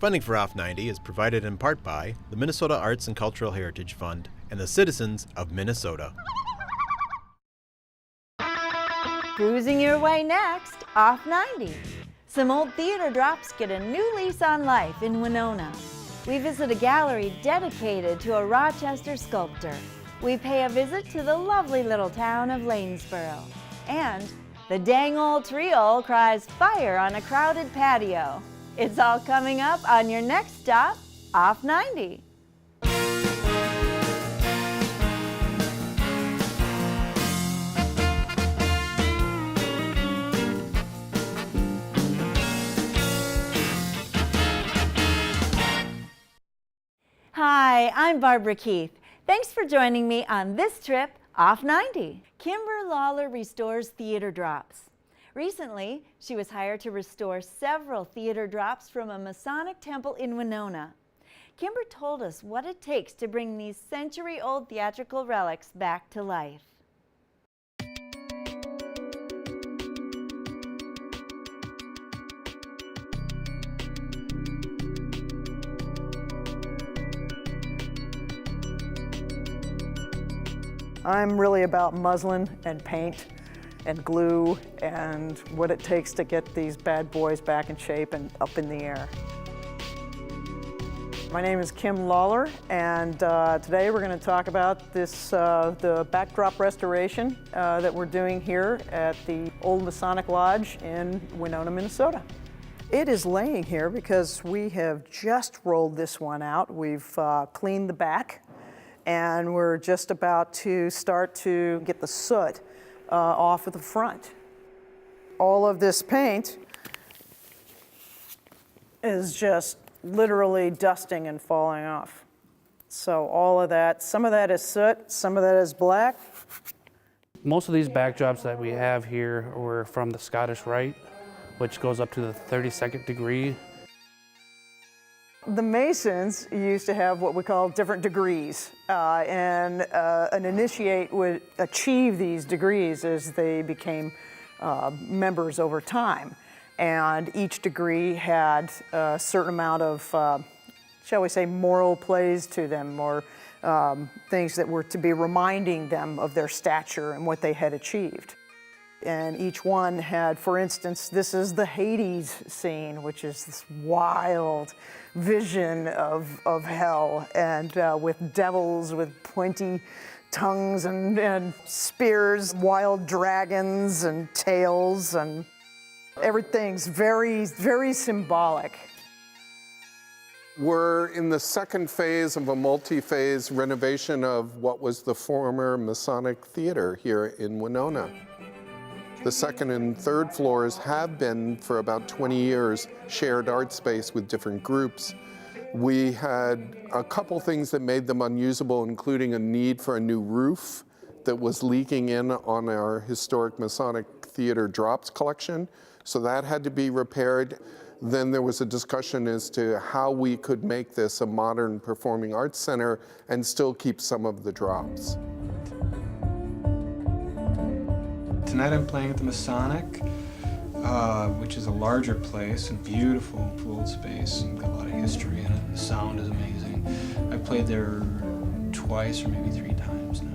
Funding for Off 90 is provided in part by the Minnesota Arts and Cultural Heritage Fund and the citizens of Minnesota. Cruising your way next, Off 90. Some old theater drops get a new lease on life in Winona. We visit a gallery dedicated to a Rochester sculptor. We pay a visit to the lovely little town of Lanesboro. And the Dang Ol Tree Ole cries fire on a crowded patio. It's all coming up on your next stop, Off 90. Hi, I'm Barbara Keith. Thanks for joining me on this trip, Off 90. Kimber Lawler restores theater drops. Recently, she was hired to restore several theater drops from a Masonic Temple in Winona. Kimber told us what it takes to bring these century-old theatrical relics back to life. I'm really about muslin and paint and glue and what it takes to get these bad boys back in shape and up in the air. My name is Kim Lawler, and today we're going to talk about the backdrop restoration that we're doing here at the Old Masonic Lodge in Winona, Minnesota. It is laying here because we have just rolled this one out. We've cleaned the back, and we're just about to start to get the soot off of the front. All of this paint is just literally dusting and falling off. So all of that, some of that is soot, some of that is black. Most of these backdrops that we have here were from the Scottish Rite, which goes up to the 32nd degree. The Masons used to have what we call different degrees, and an initiate would achieve these degrees as they became members over time. And each degree had a certain amount of, shall we say, moral plays to them, or things that were to be reminding them of their stature and what they had achieved. And each one had, for instance, this is the Hades scene, which is this wild vision of hell, and with devils with pointy tongues and spears, wild dragons and tails, and everything's very, very symbolic. We're in the second phase of a multi-phase renovation of what was the former Masonic Theater here in Winona. The second and third floors have been, for about 20 years, shared art space with different groups. We had a couple things that made them unusable, including a need for a new roof that was leaking in on our historic Masonic Theater drops collection. So that had to be repaired. Then there was a discussion as to how we could make this a modern performing arts center and still keep some of the drops. Tonight I'm playing at the Masonic, which is a larger place and beautiful old space and got a lot of history in it. The sound is amazing. I've played there twice or maybe 3 times now.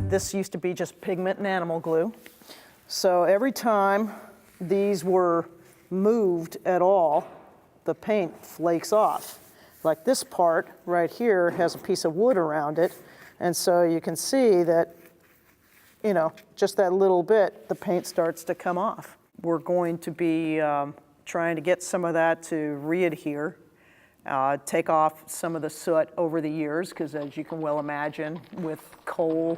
This used to be just pigment and animal glue. So every time these were moved at all, the paint flakes off. Like this part right here has a piece of wood around it, and so you can see that, you know, just that little bit, the paint starts to come off. We're going to be trying to get some of that to re-adhere, take off some of the soot over the years, because as you can well imagine, with coal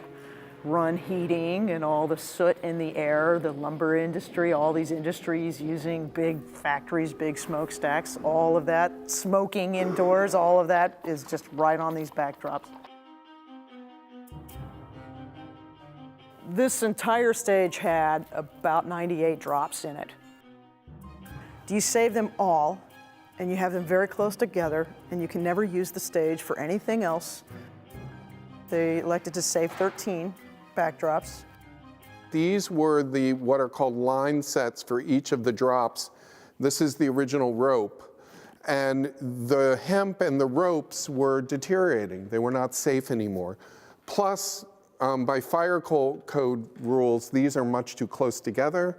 run heating and all the soot in the air, the lumber industry, all these industries using big factories, big smokestacks, all of that, smoking indoors, all of that is just right on these backdrops. This entire stage had about 98 drops in it. Do you save them all, and you have them very close together, and you can never use the stage for anything else? They elected to save 13 backdrops. These were what are called line sets for each of the drops. This is the original rope. And the hemp and the ropes were deteriorating. They were not safe anymore. Plus, by fire code rules, these are much too close together.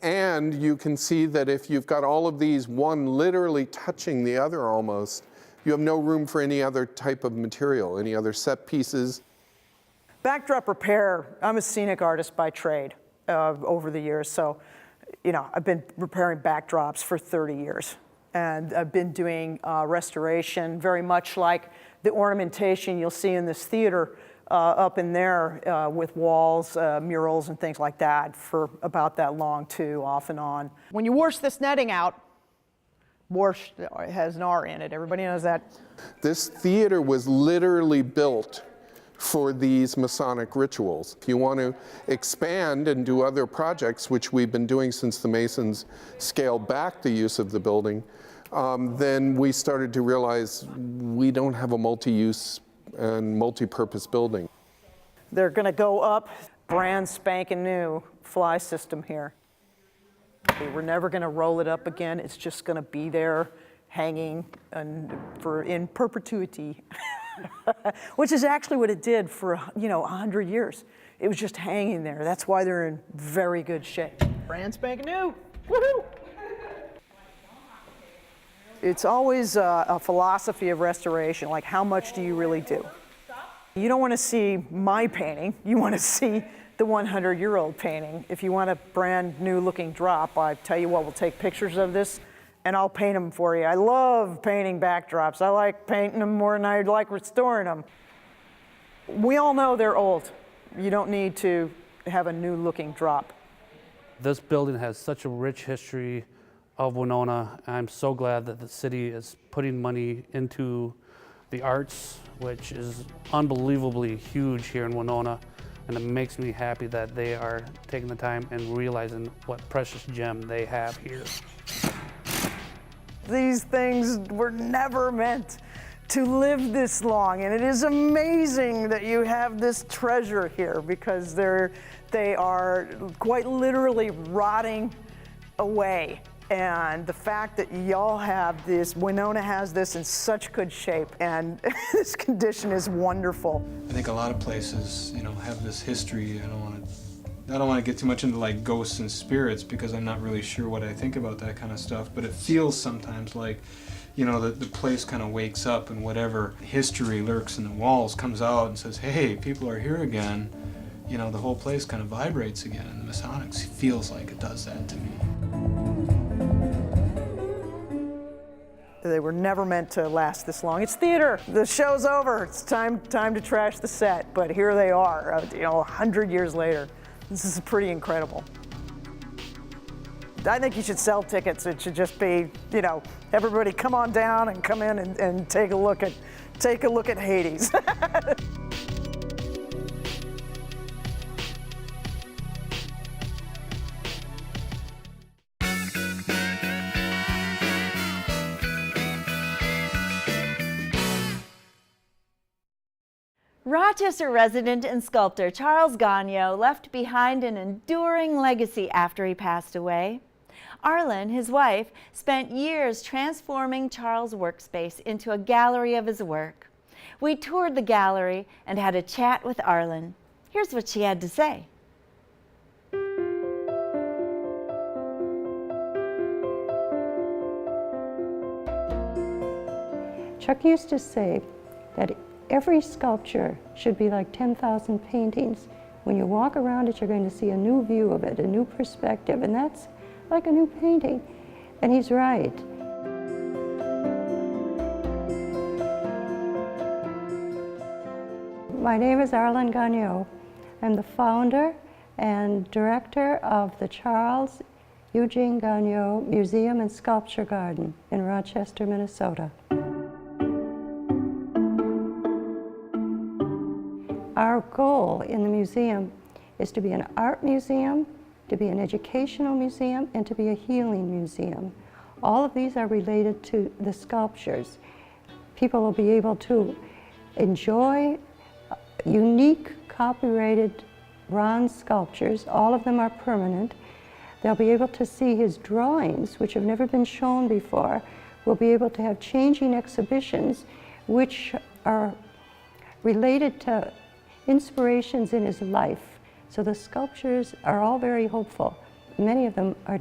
And you can see that if you've got all of these, one literally touching the other almost, you have no room for any other type of material, any other set pieces. Backdrop repair, I'm a scenic artist by trade over the years. So, you know, I've been repairing backdrops for 30 years. And I've been doing restoration, very much like the ornamentation you'll see in this theater up in there with walls, murals, and things like that for about that long too, off and on. When you wash this netting out, wash has an R in it. Everybody knows that. This theater was literally built for these Masonic rituals. If you want to expand and do other projects, which we've been doing since the Masons scaled back the use of the building, then we started to realize we don't have a multi-use and multi-purpose building. They're going to go up, brand spanking new fly system here. We're never going to roll it up again. It's just going to be there hanging in perpetuity, which is actually what it did for 100 years. It was just hanging there. That's why they're in very good shape. Brand spanking new. Woohoo! It's always a philosophy of restoration, like how much do you really do? You don't want to see my painting, you want to see the 100-year-old painting. If you want a brand new looking drop, I tell you what, we'll take pictures of this and I'll paint them for you. I love painting backdrops. I like painting them more than I like restoring them. We all know they're old. You don't need to have a new looking drop. This building has such a rich history of Winona. I'm so glad that the city is putting money into the arts, which is unbelievably huge here in Winona. And it makes me happy that they are taking the time and realizing what precious gem they have here. These things were never meant to live this long, and it is amazing that you have this treasure here because they are quite literally rotting away. And the fact that y'all have this, Winona has this in such good shape, and this condition is wonderful. I think a lot of places, have this history. I don't want to get too much into like ghosts and spirits because I'm not really sure what I think about that kind of stuff, but it feels sometimes like, the place kind of wakes up and whatever history lurks in the walls comes out and says, hey, people are here again. The whole place kind of vibrates again, and the Masonics feels like it does that to me. They were never meant to last this long. It's theater. The show's over. It's time to trash the set. But here they are, 100 years later. This is pretty incredible. I think you should sell tickets. It should just be, everybody come on down and come in and take a look at Hades. Rochester resident and sculptor Charles Gagnon left behind an enduring legacy after he passed away. Arlen, his wife, spent years transforming Charles' workspace into a gallery of his work. We toured the gallery and had a chat with Arlen. Here's what she had to say. Chuck used to say that every sculpture should be like 10,000 paintings. When you walk around it, you're going to see a new view of it, a new perspective, and that's like a new painting. And he's right. My name is Arlen Gagnon. I'm the founder and director of the Charles Eugene Gagnon Museum and Sculpture Garden in Rochester, Minnesota. Our goal in the museum is to be an art museum, to be an educational museum, and to be a healing museum. All of these are related to the sculptures. People will be able to enjoy unique copyrighted bronze sculptures. All of them are permanent. They'll be able to see his drawings, which have never been shown before. We'll be able to have changing exhibitions which are related to inspirations in his life. So the sculptures are all very hopeful. Many of them are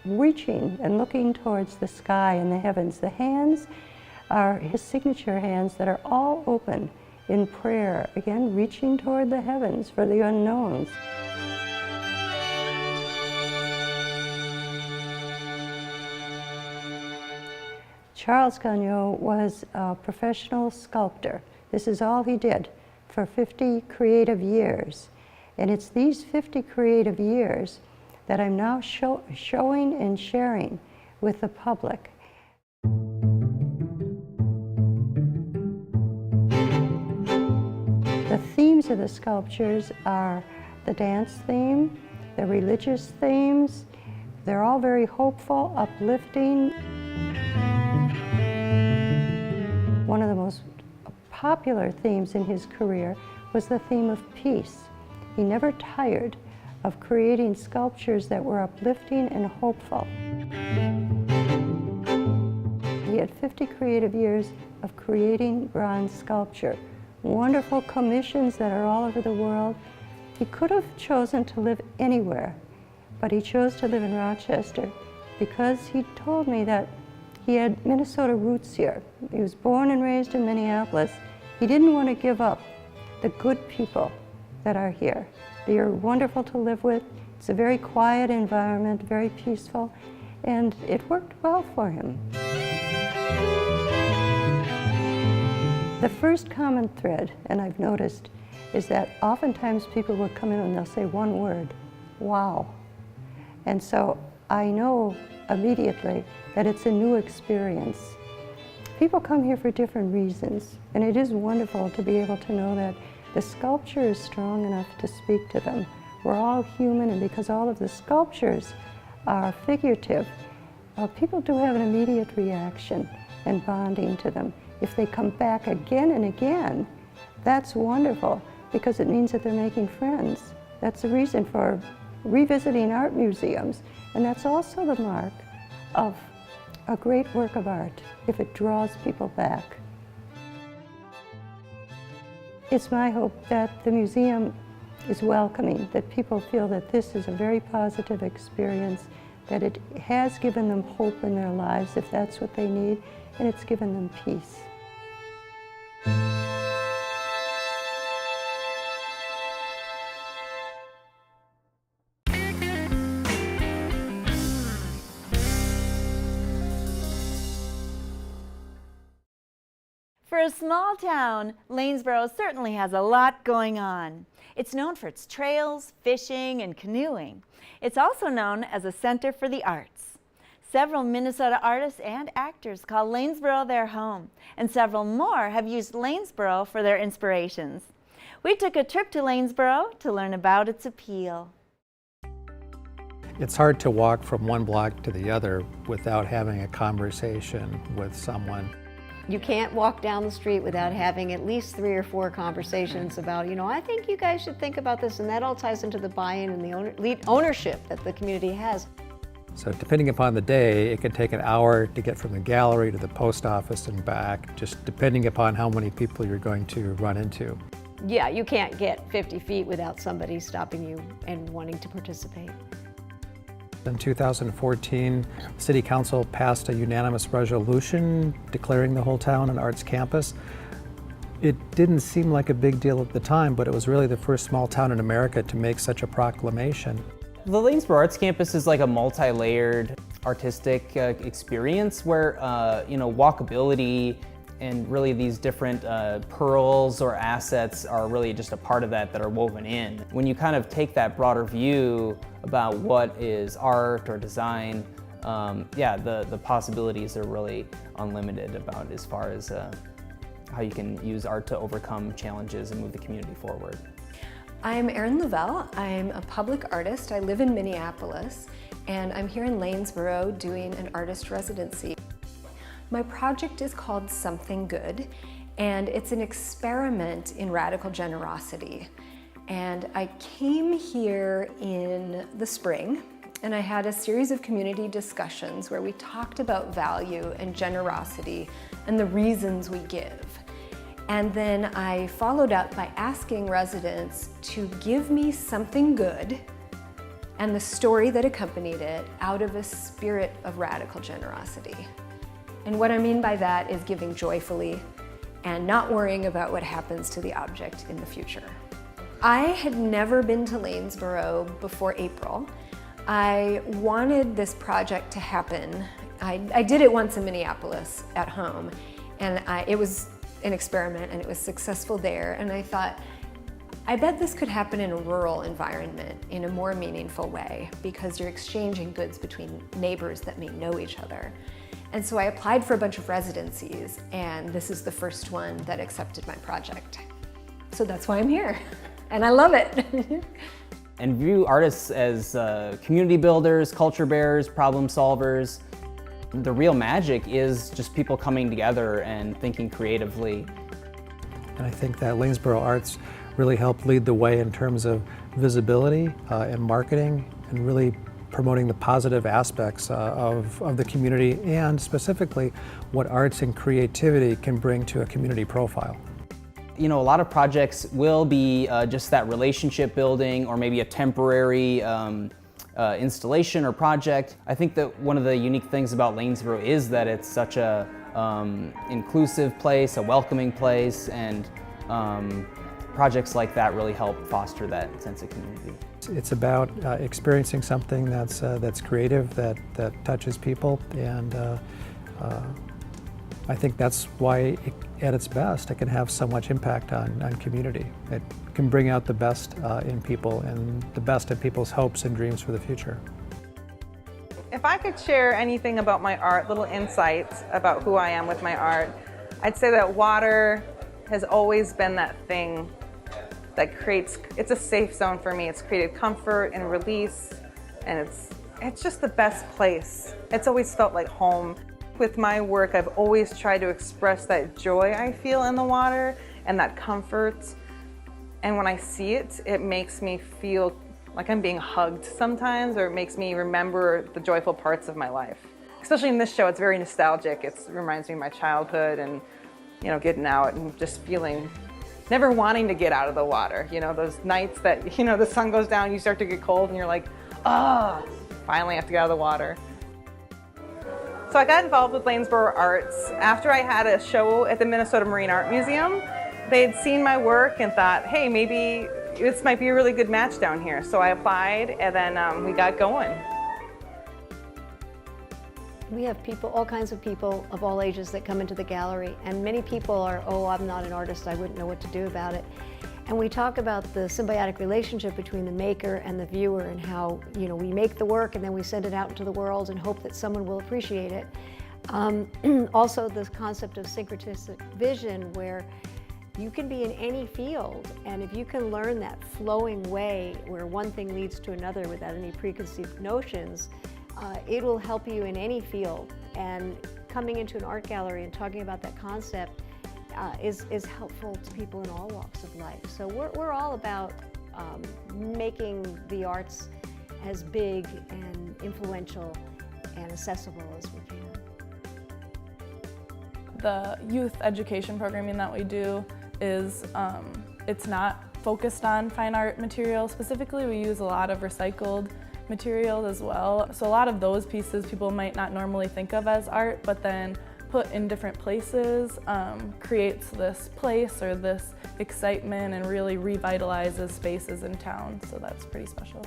reaching and looking towards the sky and the heavens. The hands are his signature hands that are all open in prayer, again reaching toward the heavens for the unknowns. Charles Gagnon was a professional sculptor. This is all he did for 50 creative years. And it's these 50 creative years that I'm now showing and sharing with the public. The themes of the sculptures are the dance theme, the religious themes. They're all very hopeful, uplifting. One of the most popular themes in his career was the theme of peace. He never tired of creating sculptures that were uplifting and hopeful. He had 50 creative years of creating bronze sculpture. Wonderful commissions that are all over the world. He could have chosen to live anywhere, but he chose to live in Rochester because he told me that he had Minnesota roots here. He was born and raised in Minneapolis. He didn't want to give up the good people that are here. They are wonderful to live with. It's a very quiet environment, very peaceful, and it worked well for him. The first common thread, and I've noticed, is that oftentimes people will come in and they'll say one word, wow. And so I know immediately that it's a new experience. People come here for different reasons, and it is wonderful to be able to know that the sculpture is strong enough to speak to them. We're all human, and because all of the sculptures are figurative, people do have an immediate reaction and bonding to them. If they come back again and again, that's wonderful because it means that they're making friends. That's the reason for revisiting art museums, and that's also the mark of a great work of art, if it draws people back. It's my hope that the museum is welcoming, that people feel that this is a very positive experience, that it has given them hope in their lives if that's what they need, and it's given them peace. For a small town, Lanesboro certainly has a lot going on. It's known for its trails, fishing, and canoeing. It's also known as a center for the arts. Several Minnesota artists and actors call Lanesboro their home, and several more have used Lanesboro for their inspirations. We took a trip to Lanesboro to learn about its appeal. It's hard to walk from one block to the other without having a conversation with someone. You can't walk down the street without having at least 3 or 4 conversations about, I think you guys should think about this, and that all ties into the buy-in and the ownership that the community has. So depending upon the day, it can take an hour to get from the gallery to the post office and back, just depending upon how many people you're going to run into. Yeah, you can't get 50 feet without somebody stopping you and wanting to participate. In 2014, the City Council passed a unanimous resolution declaring the whole town an arts campus. It didn't seem like a big deal at the time, but it was really the first small town in America to make such a proclamation. The Lanesboro Arts Campus is like a multi-layered artistic experience where walkability and really these different pearls or assets are really just a part of that are woven in. When you kind of take that broader view about what is art or design, the possibilities are really unlimited about as far as how you can use art to overcome challenges and move the community forward. I'm Erin Lavelle. I'm a public artist. I live in Minneapolis, and I'm here in Lanesboro doing an artist residency. My project is called Something Good, And it's an experiment in radical generosity. And I came here in the spring, and I had a series of community discussions where we talked about value and generosity and the reasons we give. And then I followed up by asking residents to give me something good and the story that accompanied it out of a spirit of radical generosity. And what I mean by that is giving joyfully and not worrying about what happens to the object in the future. I had never been to Lanesboro before April. I wanted this project to happen. I did it once in Minneapolis at home, and it was an experiment and it was successful there. And I thought, I bet this could happen in a rural environment in a more meaningful way because you're exchanging goods between neighbors that may know each other. And so I applied for a bunch of residencies, and this is the first one that accepted my project. So that's why I'm here, and I love it. And view artists as community builders, culture bearers, problem solvers. The real magic is just people coming together and thinking creatively. And I think that Lanesboro Arts really helped lead the way in terms of visibility and marketing, and really promoting the positive aspects of the community, and specifically what arts and creativity can bring to a community profile. You know, a lot of projects will be just that relationship building or maybe a temporary installation or project. I think that one of the unique things about Lanesboro is that it's such a inclusive place, a welcoming place, and projects like that really help foster that sense of community. It's about experiencing something that's creative, that touches people, and I think that's why, at its best, it can have so much impact on community. It can bring out the best in people and the best in people's hopes and dreams for the future. If I could share anything about my art, little insights about who I am with my art, I'd say that water has always been that thing that it's a safe zone for me. It's created comfort and release, and it's just the best place. It's always felt like home. With my work, I've always tried to express that joy I feel in the water and that comfort. And when I see it, it makes me feel like I'm being hugged sometimes, or it makes me remember the joyful parts of my life. Especially in this show, it's very nostalgic. It reminds me of my childhood and, you know, getting out and just feeling, never wanting to get out of the water. You know, those nights that, you know, the sun goes down, you start to get cold and you're like, ah, finally I have to get out of the water. So I got involved with Lanesboro Arts after I had a show at the Minnesota Marine Art Museum. They had seen my work and thought, hey, maybe this might be a really good match down here. So I applied, and then we got going. We have people, all kinds of people of all ages that come into the gallery, and many people are, oh, I'm not an artist, I wouldn't know what to do about it. And we talk about the symbiotic relationship between the maker and the viewer, and how, you know, we make the work and then we send it out into the world and hope that someone will appreciate it. Also, this concept of syncretistic vision, where you can be in any field, and if you can learn that flowing way where one thing leads to another without any preconceived notions, it will help you in any field. And coming into an art gallery and talking about that concept is helpful to people in all walks of life. So we're all about making the arts as big and influential and accessible as we can. The youth education programming that we do is, it's not focused on fine art material specifically. We use a lot of recycled materials as well. So a lot of those pieces people might not normally think of as art, but then put in different places creates this place or this excitement and really revitalizes spaces in town. So that's pretty special.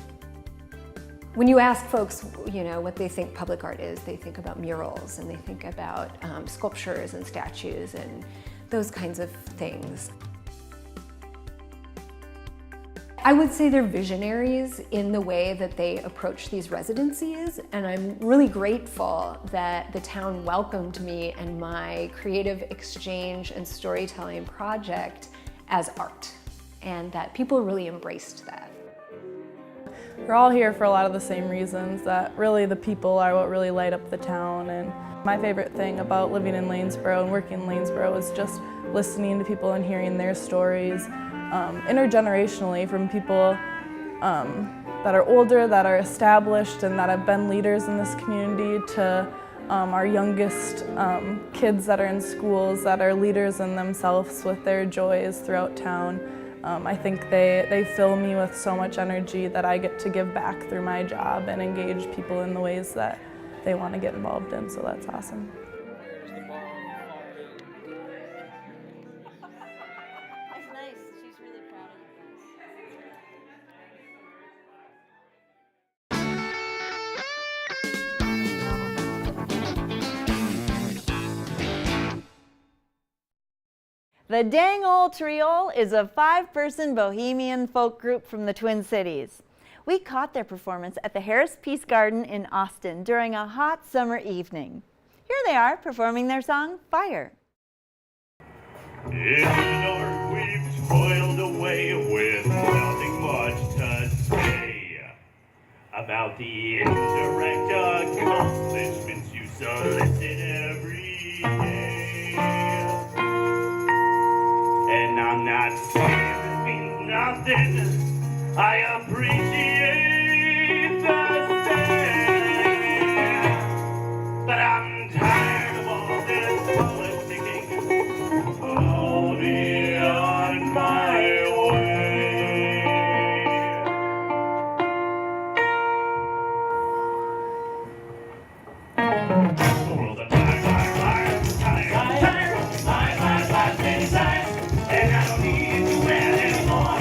When you ask folks, you know, what they think public art is, they think about murals and they think about sculptures and statues and those kinds of things. I would say they're visionaries in the way that they approach these residencies, and I'm really grateful that the town welcomed me and my creative exchange and storytelling project as art, and that people really embraced that. We're all here for a lot of the same reasons, that really the people are what really light up the town, and My favorite thing about living in Lanesboro and working in Lanesboro is just listening to people and hearing their stories intergenerationally, from people that are older, that are established, and that have been leaders in this community, to our youngest kids that are in schools that are leaders in themselves with their joys throughout town. I think they fill me with so much energy that I get to give back through my job and engage people in the ways that they want to get involved in, so that's awesome. That's nice. She's really proud of you guys. The Dang Ol Tree Ole is a 5-person bohemian folk group from the Twin Cities. We caught their performance at the Harris Peace Garden in Austin during a hot summer evening. Here they are performing their song, Fire. In the dark, we've toiled away with nothing much to say about the indirect accomplishments you solicit every day. And I'm not saying this means nothing. I appreciate the stand, but I'm tired of all this politicking. I'll be on my way. The world's a tired, many sides, and I don't need to wear anymore.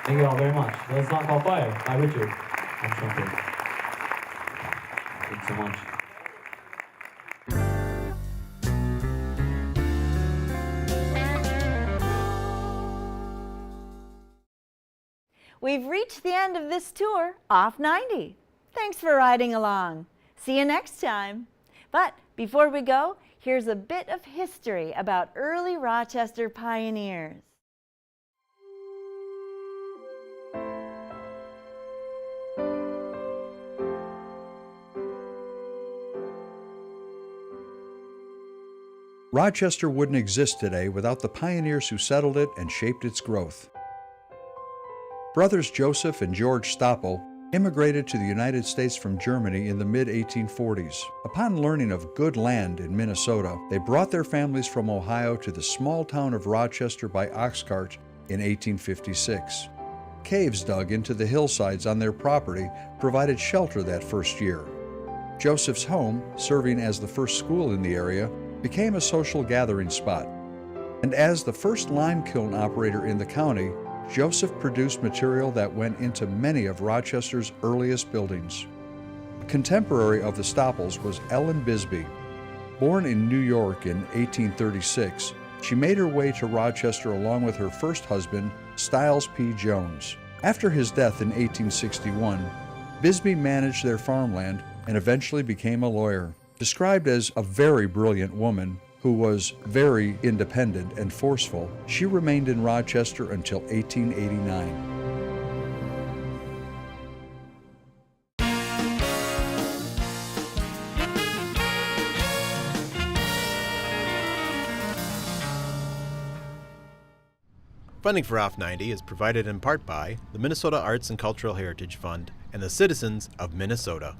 Thank you all very much. Let's not call fire by Richard on trumpet. Thanks so much. We've reached the end of this tour off 90. Thanks for riding along. See you next time. But before we go, here's a bit of history about early Rochester pioneers. Rochester wouldn't exist today without the pioneers who settled it and shaped its growth. Brothers Joseph and George Stoppel immigrated to the United States from Germany in the mid-1840s. Upon learning of good land in Minnesota, they brought their families from Ohio to the small town of Rochester by ox cart in 1856. Caves dug into the hillsides on their property provided shelter that first year. Joseph's home, serving as the first school in the area, became a social gathering spot. And as the first lime kiln operator in the county, Joseph produced material that went into many of Rochester's earliest buildings. A contemporary of the Stoppels was Ellen Bisbee. Born in New York in 1836, she made her way to Rochester along with her first husband, Stiles P. Jones. After his death in 1861, Bisbee managed their farmland and eventually became a lawyer. Described as a very brilliant woman who was very independent and forceful, she remained in Rochester until 1889. Funding for Off 90 is provided in part by the Minnesota Arts and Cultural Heritage Fund and the citizens of Minnesota.